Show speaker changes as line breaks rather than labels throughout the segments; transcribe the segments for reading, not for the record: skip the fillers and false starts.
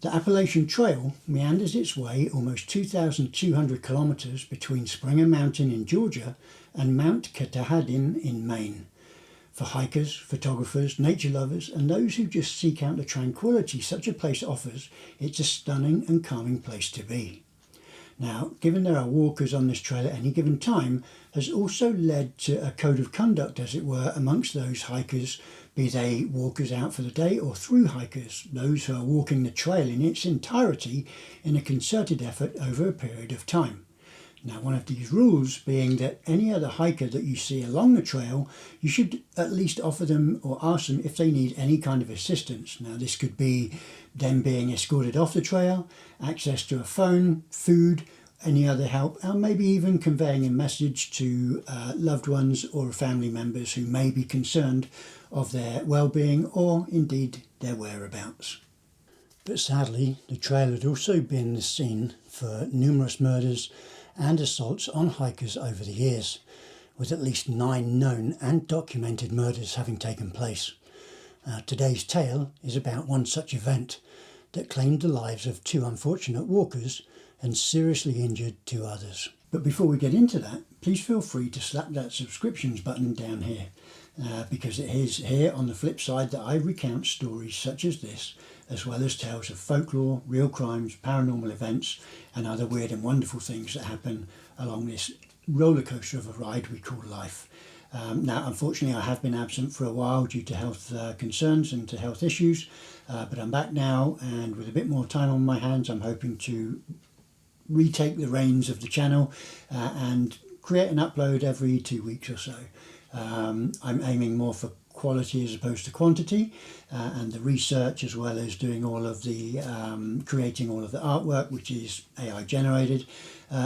The Appalachian Trail meanders its way almost 2,200 kilometres between Springer Mountain in Georgia and Mount Katahdin in Maine. For hikers, photographers, nature lovers and those who just seek out the tranquility such a place offers, it's a stunning and calming place to be. Now, given there are walkers on this trail at any given time, has also led to a code of conduct, as it were, amongst those hikers, be they walkers out for the day or through hikers, those who are walking the trail in its entirety in a concerted effort over a period of time. Now, one of these rules being that any other hiker that you see along the trail, you should at least offer them or ask them if they need any kind of assistance. Now, this could be them being escorted off the trail, access to a phone, food, any other help, and maybe even conveying a message to loved ones or family members who may be concerned of their well-being or indeed their whereabouts. But sadly, the trail had also been the scene for numerous murders and assaults on hikers over the years, with at least 9 known and documented murders having taken place. Today's tale is about one such event that claimed the lives of 2 unfortunate walkers and seriously injured 2 others. But before we get into that, please feel free to slap that subscriptions button down here, because it is here on the flip side that I recount stories such as this, as well as tales of folklore, real crimes, paranormal events and other weird and wonderful things that happen along this roller coaster of a ride we call life. Now, unfortunately, I have been absent for a while due to health concerns and to health issues, but I'm back now, and with a bit more time on my hands, I'm hoping to retake the reins of the channel and create an upload every 2 weeks or so. I'm aiming more for quality as opposed to quantity, and the research, as well as doing all of the creating all of the artwork, which is AI generated,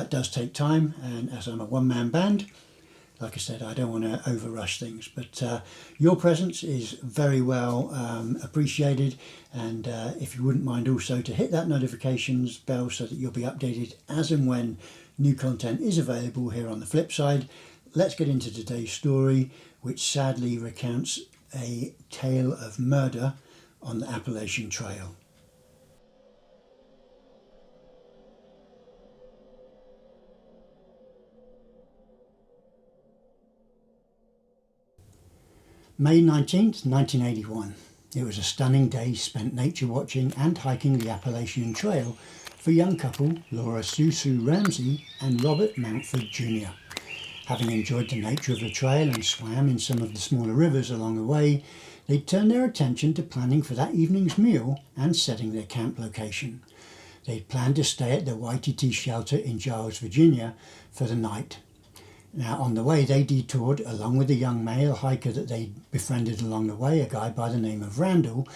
does take time. And as I'm a one-man band, like I said, I don't want to overrush things, but your presence is very well appreciated, and if you wouldn't mind also to hit that notifications bell so that you'll be updated as and when new content is available here on the flip side. Let's get into today's story, which sadly recounts a tale of murder on the Appalachian Trail. May 19th, 1981. It was a stunning day spent nature watching and hiking the Appalachian Trail for young couple Laura Susu Ramsey and Robert Mountford Jr. Having enjoyed the nature of the trail and swam in some of the smaller rivers along the way, they turned their attention to planning for that evening's meal and setting their camp location. They'd planned to stay at the Waititi shelter in Giles, Virginia for the night. Now, on the way, they detoured, along with a young male hiker that they befriended along the way, a guy by the name of Randall.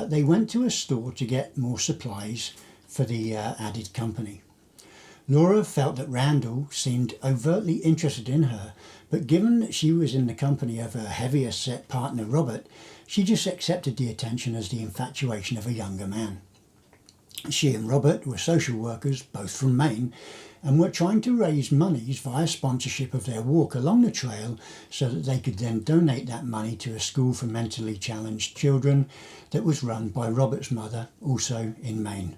They went to a store to get more supplies for the added company. Laura felt that Randall seemed overtly interested in her, but given that she was in the company of her heavier set partner Robert, she just accepted the attention as the infatuation of a younger man. She and Robert were social workers, both from Maine, and were trying to raise monies via sponsorship of their walk along the trail so that they could then donate that money to a school for mentally challenged children that was run by Robert's mother, also in Maine.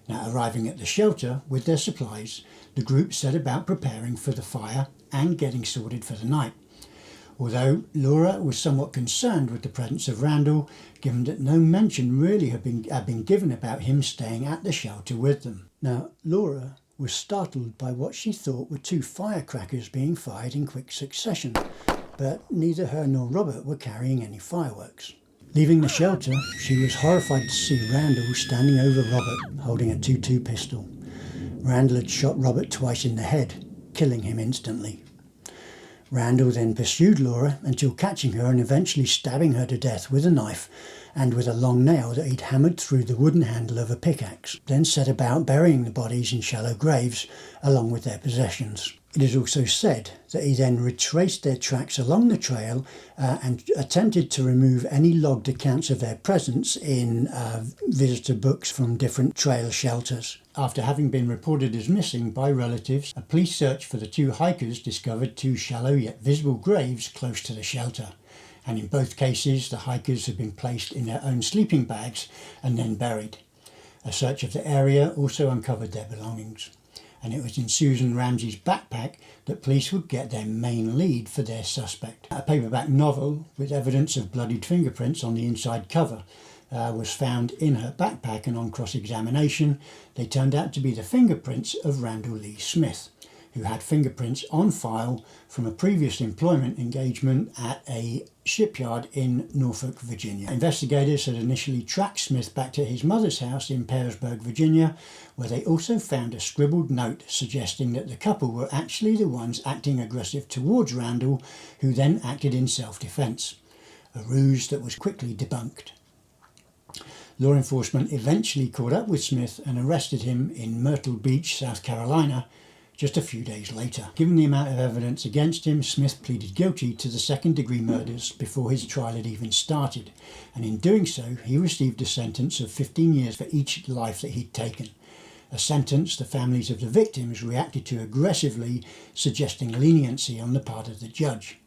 Now, arriving at the shelter with their supplies, the group set about preparing for the fire and getting sorted for the night. Although Laura was somewhat concerned with the presence of Randall, given that no mention really had been given about him staying at the shelter with them. Now, Laura was startled by what she thought were 2 firecrackers being fired in quick succession, but neither her nor Robert were carrying any fireworks. Leaving the shelter, she was horrified to see Randall standing over Robert, holding a .22 pistol. Randall had shot Robert twice in the head, killing him instantly. Randall then pursued Laura until catching her and eventually stabbing her to death with a knife and with a long nail that he'd hammered through the wooden handle of a pickaxe, then set about burying the bodies in shallow graves along with their possessions. It is also said that he then retraced their tracks along the trail and attempted to remove any logged accounts of their presence in visitor books from different trail shelters. After having been reported as missing by relatives, a police search for the 2 hikers discovered 2 shallow yet visible graves close to the shelter. And in both cases, the hikers had been placed in their own sleeping bags and then buried. A search of the area also uncovered their belongings, and it was in Susan Ramsey's backpack that police would get their main lead for their suspect. A paperback novel with evidence of bloodied fingerprints on the inside cover was found in her backpack, and on cross-examination they turned out to be the fingerprints of Randall Lee Smith, who had fingerprints on file from a previous employment engagement at a shipyard in Norfolk, Virginia. Investigators had initially tracked Smith back to his mother's house in Pearisburg, Virginia, where they also found a scribbled note suggesting that the couple were actually the ones acting aggressive towards Randall, who then acted in self-defense, a ruse that was quickly debunked. Law enforcement eventually caught up with Smith and arrested him in Myrtle Beach, South Carolina, just a few days later. Given the amount of evidence against him, Smith pleaded guilty to the second-degree murders before his trial had even started, and in doing so he received a sentence of 15 years for each life that he'd taken, a sentence the families of the victims reacted to aggressively, suggesting leniency on the part of the judge.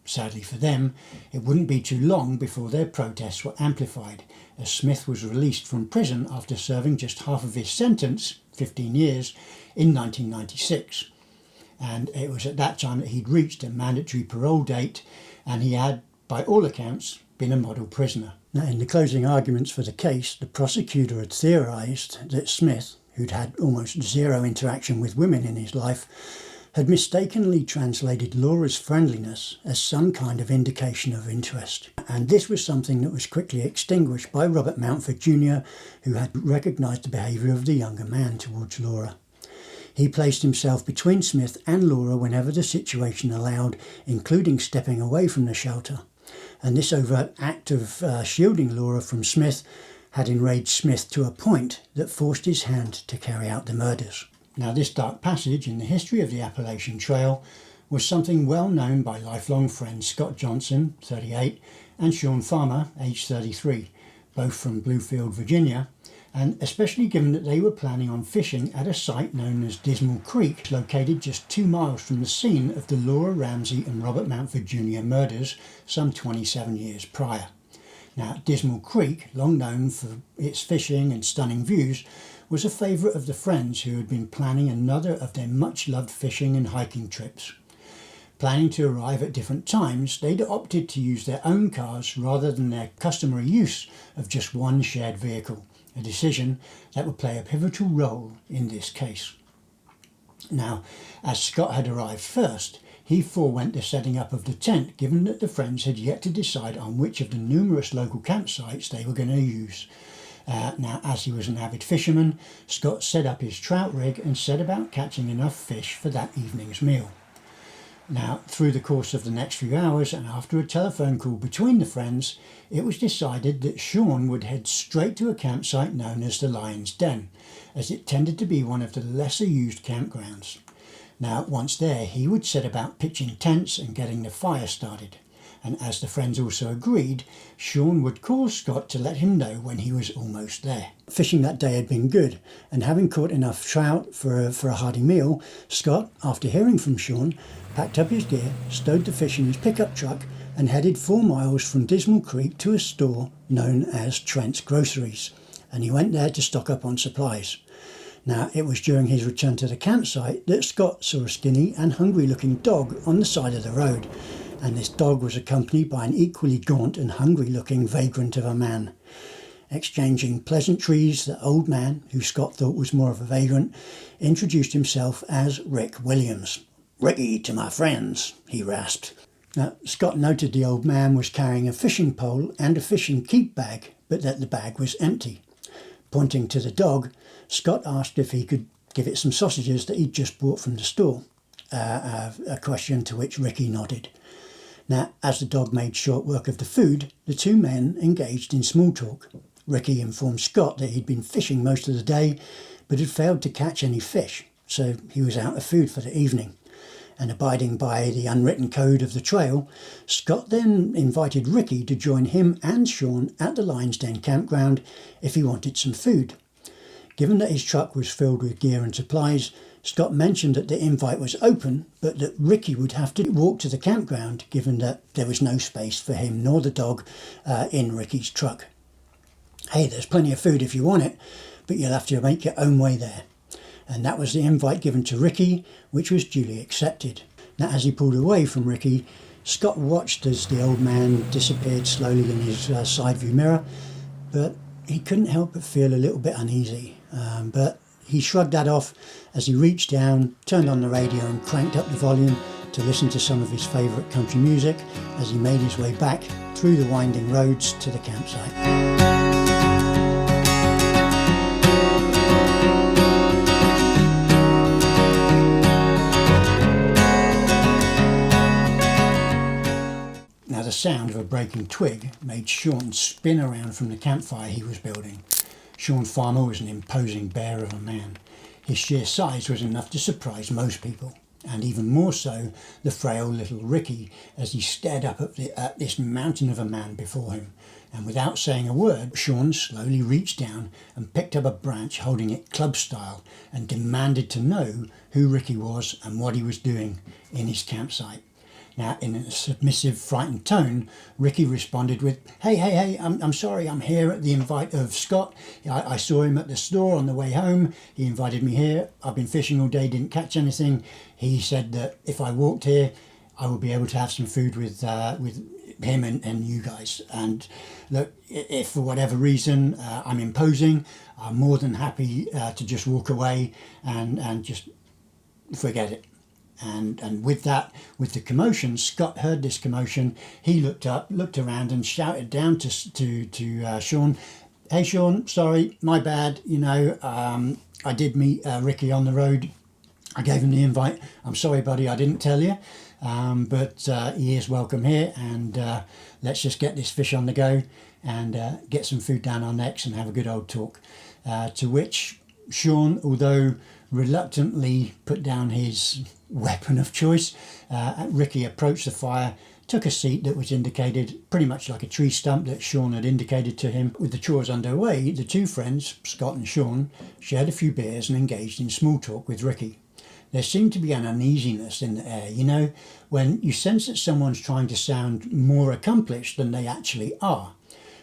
Sadly for them, it wouldn't be too long before their protests were amplified, as Smith was released from prison after serving just half of his sentence, 15 years, in 1996. And it was at that time that he'd reached a mandatory parole date, and he had, by all accounts, been a model prisoner. Now, in the closing arguments for the case, the prosecutor had theorised that Smith, who'd had almost zero interaction with women in his life, had mistakenly translated Laura's friendliness as some kind of indication of interest. And this was something that was quickly extinguished by Robert Mountford Jr., who had recognised the behaviour of the younger man towards Laura. He placed himself between Smith and Laura whenever the situation allowed, including stepping away from the shelter. And this overt act of shielding Laura from Smith had enraged Smith to a point that forced his hand to carry out the murders. Now, this dark passage in the history of the Appalachian Trail was something well known by lifelong friends Scott Johnson, 38, and Sean Farmer, aged 33, both from Bluefield, Virginia, and especially given that they were planning on fishing at a site known as Dismal Creek, located just 2 miles from the scene of the Laura Ramsey and Robert Mountford Jr. murders some 27 years prior. Now, Dismal Creek, long known for its fishing and stunning views, was a favourite of the friends who had been planning another of their much-loved fishing and hiking trips. Planning to arrive at different times, they'd opted to use their own cars rather than their customary use of just one shared vehicle, a decision that would play a pivotal role in this case. Now, as Scott had arrived first, he forewent the setting up of the tent, given that the friends had yet to decide on which of the numerous local campsites they were going to use. Now, as he was an avid fisherman, Scott set up his trout rig and set about catching enough fish for that evening's meal. Now, through the course of the next few hours and after a telephone call between the friends, it was decided that Sean would head straight to a campsite known as the Lion's Den, as it tended to be one of the lesser used campgrounds. Now, once there, he would set about pitching tents and getting the fire started. And as the friends also agreed, Sean would call Scott to let him know when he was almost there. Fishing that day had been good, and having caught enough trout for a hearty meal, Scott, after hearing from Sean, packed up his gear, stowed the fish in his pickup truck, and headed 4 miles from Dismal Creek to a store known as Trent's Groceries, and he went there to stock up on supplies. Now, it was during his return to the campsite that Scott saw a skinny and hungry-looking dog on the side of the road, and this dog was accompanied by an equally gaunt and hungry-looking vagrant of a man. Exchanging pleasantries, the old man, who Scott thought was more of a vagrant, introduced himself as Rick Williams. "Ricky to my friends," he rasped. Now, Scott noted the old man was carrying a fishing pole and a fishing keep bag, but that the bag was empty. Pointing to the dog, Scott asked if he could give it some sausages that he'd just bought from the store, a question to which Ricky nodded. Now, as the dog made short work of the food, the two men engaged in small talk. Ricky informed Scott that he'd been fishing most of the day, but had failed to catch any fish, so he was out of food for the evening. And abiding by the unwritten code of the trail, Scott then invited Ricky to join him and Sean at the Lion's Den campground if he wanted some food. Given that his truck was filled with gear and supplies, Scott mentioned that the invite was open, but that Ricky would have to walk to the campground, given that there was no space for him nor the dog in Ricky's truck. "Hey, there's plenty of food if you want it, but you'll have to make your own way there. And that was the invite given to Ricky, which was duly accepted. Now, as he pulled away from Ricky, Scott watched as the old man disappeared slowly in his side view mirror, but he couldn't help but feel a little bit uneasy. But he shrugged that off as he reached down, turned on the radio and cranked up the volume to listen to some of his favourite country music as he made his way back through the winding roads to the campsite. The sound of a breaking twig made Sean spin around from the campfire he was building. Sean Farmer was an imposing bear of a man. His sheer size was enough to surprise most people, and even more so the frail little Ricky as he stared up at this mountain of a man before him. And without saying a word, Sean slowly reached down and picked up a branch holding it club style and demanded to know who Ricky was and what he was doing in his campsite. Now, in a submissive, frightened tone, Ricky responded with, Hey, I'm sorry, I'm here at the invite of Scott. I saw him at the store on the way home. He invited me here. I've been fishing all day, didn't catch anything. He said that if I walked here, I would be able to have some food with him and you guys. And look, if for whatever reason I'm imposing, I'm more than happy to just walk away and just forget it. And with that, with the commotion, Scott heard this commotion. He looked up, looked around and shouted down to Sean, Hey Sean, sorry, my bad. I did meet Ricky on the road. I gave him the invite. I'm sorry, buddy, I didn't tell you. But he is welcome here, and let's just get this fish on the go and get some food down our necks and have a good old talk. To which Sean, although reluctantly put down his weapon of choice, Ricky approached the fire, took a seat that was indicated pretty much like a tree stump that Sean had indicated to him. With the chores underway, the two friends, Scott and Sean, shared a few beers and engaged in small talk with Ricky. There seemed to be an uneasiness in the air, when you sense that someone's trying to sound more accomplished than they actually are.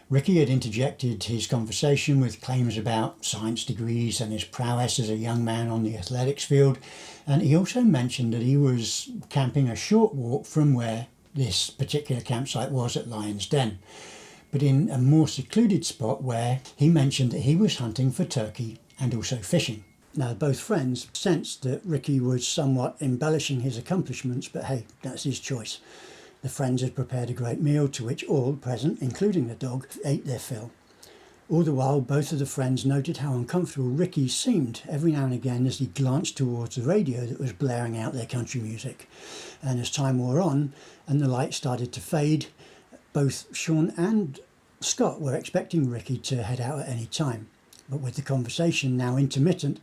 Ricky had interjected his conversation with claims about science degrees and his prowess as a young man on the athletics field, and he also mentioned that he was camping a short walk from where this particular campsite was at Lion's Den, but in a more secluded spot where he mentioned that he was hunting for turkey and also fishing. Now, both friends sensed that Ricky was somewhat embellishing his accomplishments, but hey, that's his choice. The friends had prepared a great meal to which all present, including the dog, ate their fill. All the while, both of the friends noted how uncomfortable Ricky seemed every now and again as he glanced towards the radio that was blaring out their country music. And as time wore on and the light started to fade, both Sean and Scott were expecting Ricky to head out at any time. But with the conversation now intermittent,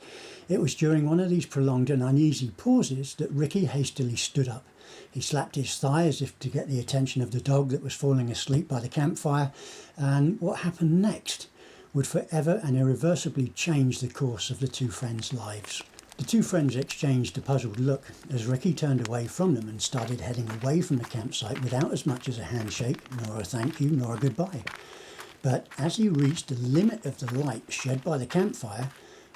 it was during one of these prolonged and uneasy pauses that Ricky hastily stood up. He slapped his thigh as if to get the attention of the dog that was falling asleep by the campfire, and what happened next would forever and irreversibly change the course of the two friends' lives. The two friends exchanged a puzzled look as Ricky turned away from them and started heading away from the campsite without as much as a handshake, nor a thank you, nor a goodbye. But as he reached the limit of the light shed by the campfire,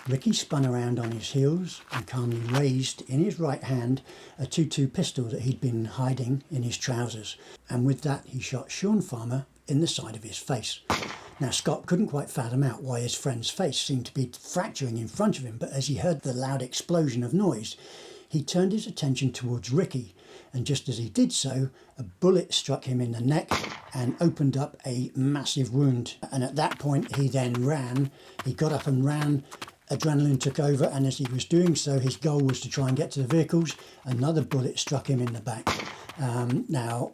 Ricky spun around on his heels and calmly raised in his right hand a .22 pistol that he'd been hiding in his trousers. And with that, he shot Sean Farmer in the side of his face. Now, Scott couldn't quite fathom out why his friend's face seemed to be fracturing in front of him, but as he heard the loud explosion of noise, he turned his attention towards Ricky, and just as he did so, a bullet struck him in the neck and opened up a massive wound. And at that point, he then ran. He got up and ran. Adrenaline took over, and as he was doing so, his goal was to try and get to the vehicles. Another bullet struck him in the back. Now,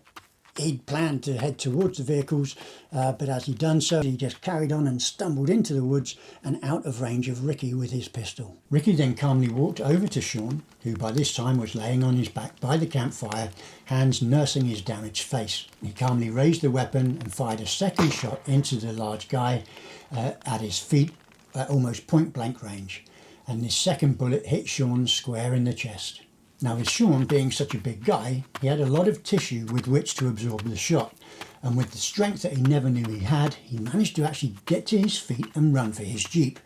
he'd planned to head towards the vehicles, but as he'd done so, he just carried on and stumbled into the woods and out of range of Ricky with his pistol. Ricky then calmly walked over to Sean, who by this time was laying on his back by the campfire, hands nursing his damaged face. He calmly raised the weapon and fired a second shot into the large guy at his feet at almost point-blank range, and this second bullet hit Sean square in the chest. Now, with Sean being such a big guy, he had a lot of tissue with which to absorb the shot, and with the strength that he never knew he had, he managed to actually get to his feet and run for his jeep.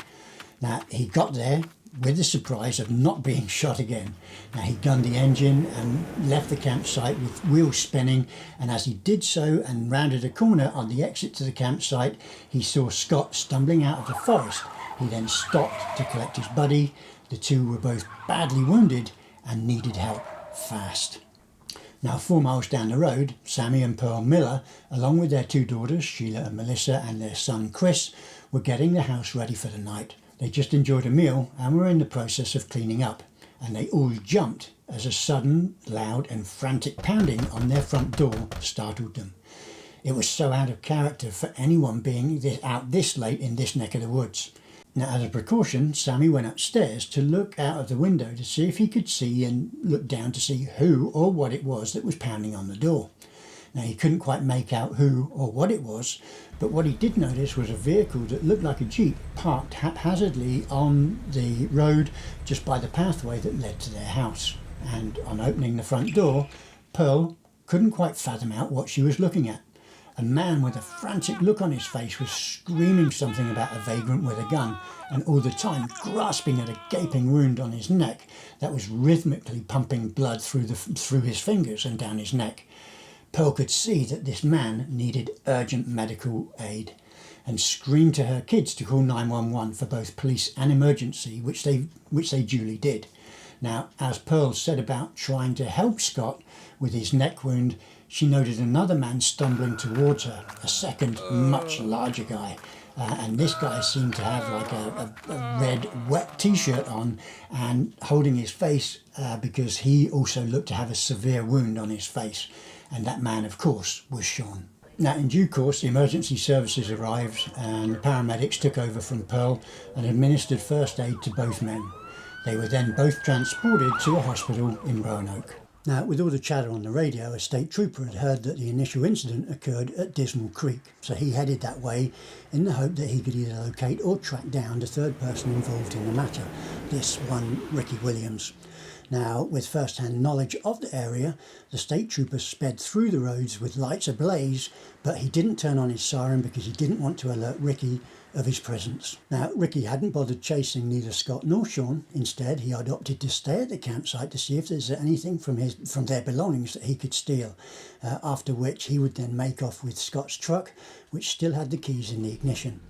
Now, he got there with the surprise of not being shot again. Now, he gunned the engine and left the campsite with wheels spinning, and as he did so and rounded a corner on the exit to the campsite, he saw Scott stumbling out of the forest. He then stopped to collect his buddy. The two were both badly wounded and needed help fast. Now, 4 miles down the road, Sammy and Pearl Miller, along with their 2 daughters, Sheila and Melissa, and their son Chris, were getting the house ready for the night. They just enjoyed a meal and were in the process of cleaning up, and they all jumped as a sudden, loud and frantic pounding on their front door startled them. It was so out of character for anyone being out this late in this neck of the woods. Now, as a precaution, Sammy went upstairs to look out of the window to see if he could see and look down to see who or what it was that was pounding on the door. Now, he couldn't quite make out who or what it was, but what he did notice was a vehicle that looked like a Jeep parked haphazardly on the road just by the pathway that led to their house. And on opening the front door, Pearl couldn't quite fathom out what she was looking at. A man with a frantic look on his face was screaming something about a vagrant with a gun, and all the time grasping at a gaping wound on his neck that was rhythmically pumping blood through his fingers and down his neck. Pearl could see that this man needed urgent medical aid and screamed to her kids to call 911 for both police and emergency, which they duly did. Now, as Pearl set about trying to help Scott with his neck wound, she noted another man stumbling towards her, a second, much larger guy. And this guy seemed to have like a red, wet t-shirt on and holding his face because he also looked to have a severe wound on his face. And that man, of course, was Sean. Now, in due course, the emergency services arrived and the paramedics took over from Pearl and administered first aid to both men. They were then both transported to a hospital in Roanoke. Now, with all the chatter on the radio, a state trooper had heard that the initial incident occurred at Dismal Creek, so he headed that way in the hope that he could either locate or track down the third person involved in the matter, this one Ricky Williams. Now, with first-hand knowledge of the area, the state trooper sped through the roads with lights ablaze, but he didn't turn on his siren because he didn't want to alert Ricky of his presence. Now, Ricky hadn't bothered chasing neither Scott nor Sean. Instead, he had opted to stay at the campsite to see if there's anything from their belongings that he could steal, after which he would then make off with Scott's truck, which still had the keys in the ignition.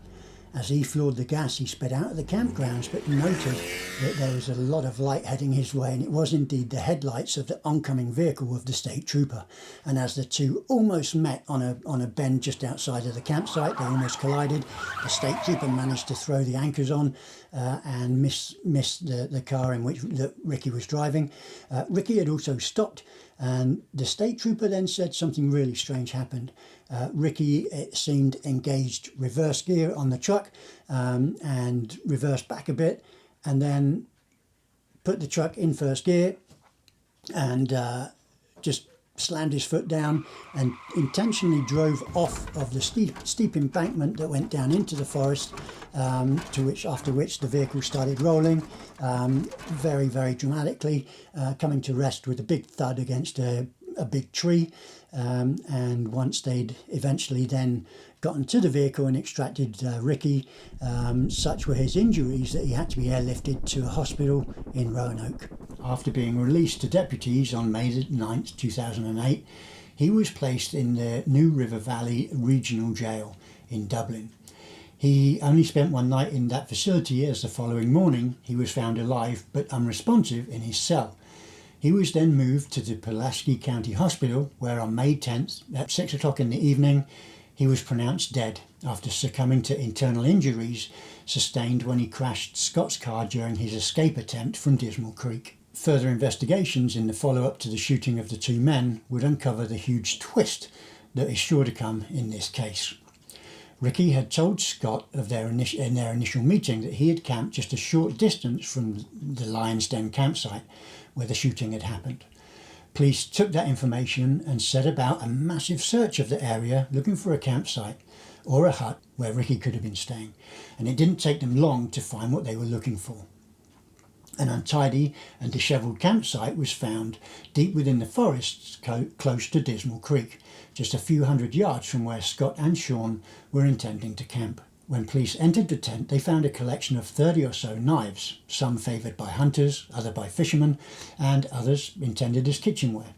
As he floored the gas, he sped out of the campgrounds, but noted that there was a lot of light heading his way, and it was indeed the headlights of the oncoming vehicle of the state trooper. And as the two almost met on a bend just outside of the campsite, they almost collided. The state trooper managed to throw the anchors on and miss the car in which Ricky was driving. Ricky had also stopped, and the state trooper then said something really strange happened. Ricky, it seemed, engaged reverse gear on the truck and reversed back a bit, and then put the truck in first gear and just slammed his foot down and intentionally drove off of the steep embankment that went down into the forest, after which the vehicle started rolling very, very dramatically, coming to rest with a big thud against a big tree. And once they'd eventually then gotten to the vehicle and extracted Ricky, such were his injuries that he had to be airlifted to a hospital in Roanoke. After being released to deputies on May 9th, 2008, he was placed in the New River Valley Regional Jail in Dublin. He only spent one night in that facility, as the following morning he was found alive but unresponsive in his cell. He was then moved to the Pulaski County Hospital, where on May 10th, at 6 o'clock in the evening, he was pronounced dead after succumbing to internal injuries sustained when he crashed Scott's car during his escape attempt from Dismal Creek. Further investigations in the follow-up to the shooting of the two men would uncover the huge twist that is sure to come in this case. Ricky had told Scott in their initial meeting that he had camped just a short distance from the Lion's Den campsite where the shooting had happened. Police took that information and set about a massive search of the area looking for a campsite or a hut where Ricky could have been staying, and it didn't take them long to find what they were looking for. An untidy and dishevelled campsite was found deep within the forests close to Dismal Creek, just a few hundred yards from where Scott and Sean were intending to camp. When police entered the tent, they found a collection of 30 or so knives, some favoured by hunters, others by fishermen, and others intended as kitchenware.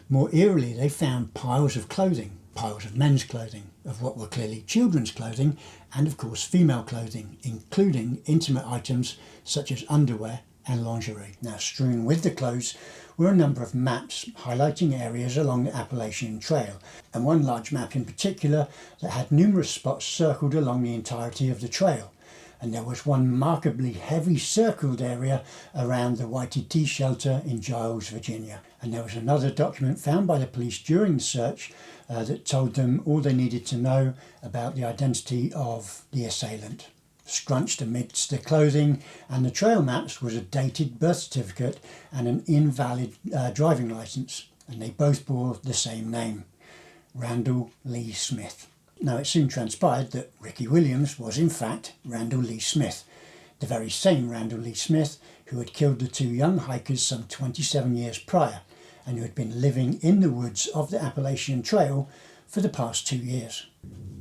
More eerily, they found piles of clothing, piles of men's clothing, of what were clearly children's clothing, and of course female clothing, including intimate items such as underwear and lingerie. Now, strewn with the clothes were a number of maps highlighting areas along the Appalachian Trail, and one large map in particular that had numerous spots circled along the entirety of the trail. And there was one markedly heavy circled area around the Waititi shelter in Giles, Virginia. And there was another document found by the police during the search that told them all they needed to know about the identity of the assailant. Scrunched amidst the clothing and the trail maps was a dated birth certificate and an invalid driving licence, and they both bore the same name, Randall Lee Smith. Now, it soon transpired that Ricky Williams was in fact Randall Lee Smith, the very same Randall Lee Smith who had killed the two young hikers some 27 years prior and who had been living in the woods of the Appalachian Trail for the past 2 years.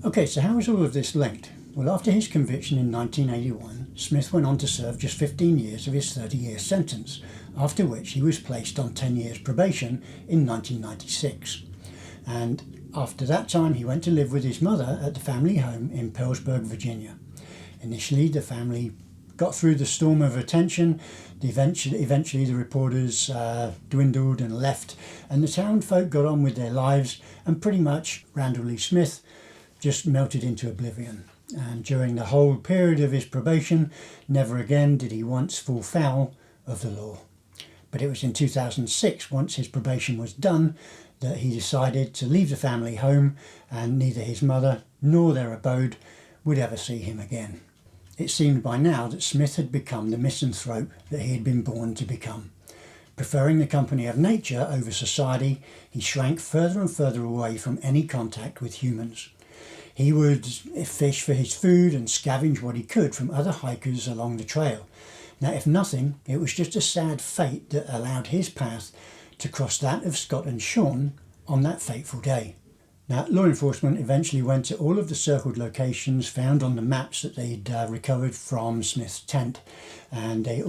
Okay, so how is all of this linked? Well, after his conviction in 1981, Smith went on to serve just 15 years of his 30-year sentence, after which he was placed on 10 years probation in 1996. And after that time, he went to live with his mother at the family home in Pearsburg, Virginia. Initially, the family got through the storm of attention. Eventually the reporters dwindled and left, and the town folk got on with their lives, and pretty much Randall Lee Smith just melted into oblivion. And during the whole period of his probation, never again did he once fall foul of the law. But it was in 2006, once his probation was done, that he decided to leave the family home, and neither his mother nor their abode would ever see him again. It seemed by now that Smith had become the misanthrope that he had been born to become. Preferring the company of nature over society, he shrank further and further away from any contact with humans. He would fish for his food and scavenge what he could from other hikers along the trail. Now, if nothing, it was just a sad fate that allowed his path to cross that of Scott and Sean on that fateful day. Now, law enforcement eventually went to all of the circled locations found on the maps that they'd recovered from Smith's tent, and they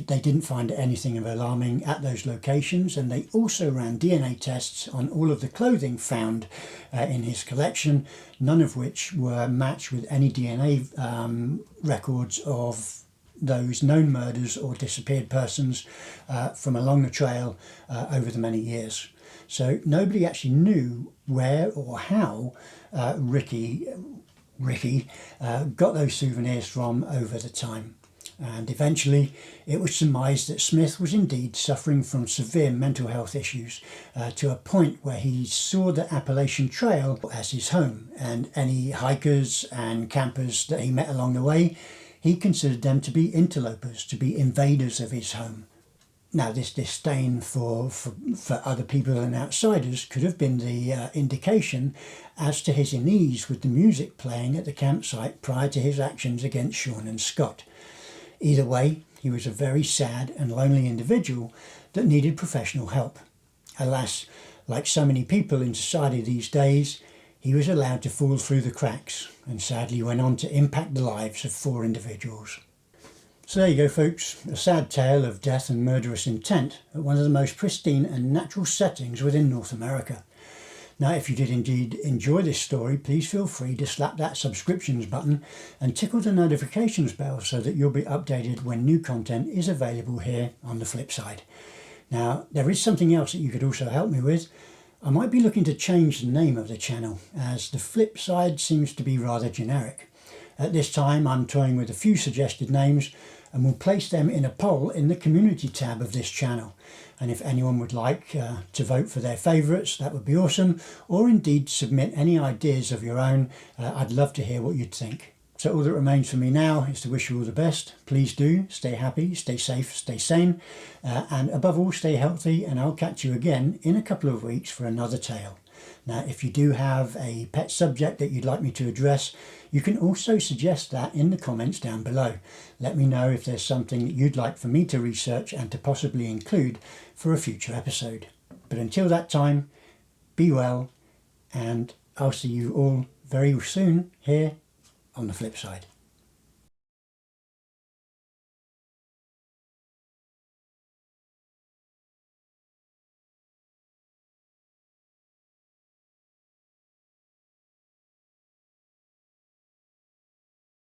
didn't find anything of alarming at those locations, and they also ran DNA tests on all of the clothing found in his collection, none of which were matched with any DNA records of those known murders or disappeared persons from along the trail over the many years. So nobody actually knew where or how Ricky got those souvenirs from over the time. And eventually it was surmised that Smith was indeed suffering from severe mental health issues to a point where he saw the Appalachian Trail as his home, and any hikers and campers that he met along the way, he considered them to be interlopers, to be invaders of his home. Now, this disdain for other people and outsiders could have been the indication as to his unease with the music playing at the campsite prior to his actions against Sean and Scott. Either way, he was a very sad and lonely individual that needed professional help. Alas, like so many people in society these days, he was allowed to fall through the cracks and sadly went on to impact the lives of 4 individuals. So there you go, folks, a sad tale of death and murderous intent at one of the most pristine and natural settings within North America. Now, if you did indeed enjoy this story, please feel free to slap that subscriptions button and tickle the notifications bell so that you'll be updated when new content is available here on the flip side. Now, there is something else that you could also help me with. I might be looking to change the name of the channel, as the flip side seems to be rather generic. At this time, I'm toying with a few suggested names, and we'll place them in a poll in the community tab of this channel. And if anyone would like to vote for their favourites, that would be awesome, or indeed submit any ideas of your own. I'd love to hear what you'd think. So all that remains for me now is to wish you all the best. Please do stay happy, stay safe, stay sane, and above all, stay healthy, and I'll catch you again in a couple of weeks for another tale. Now, if you do have a pet subject that you'd like me to address, you can also suggest that in the comments down below. Let me know if there's something that you'd like for me to research and to possibly include for a future episode. But until that time, be well, and I'll see you all very soon here on the flip side.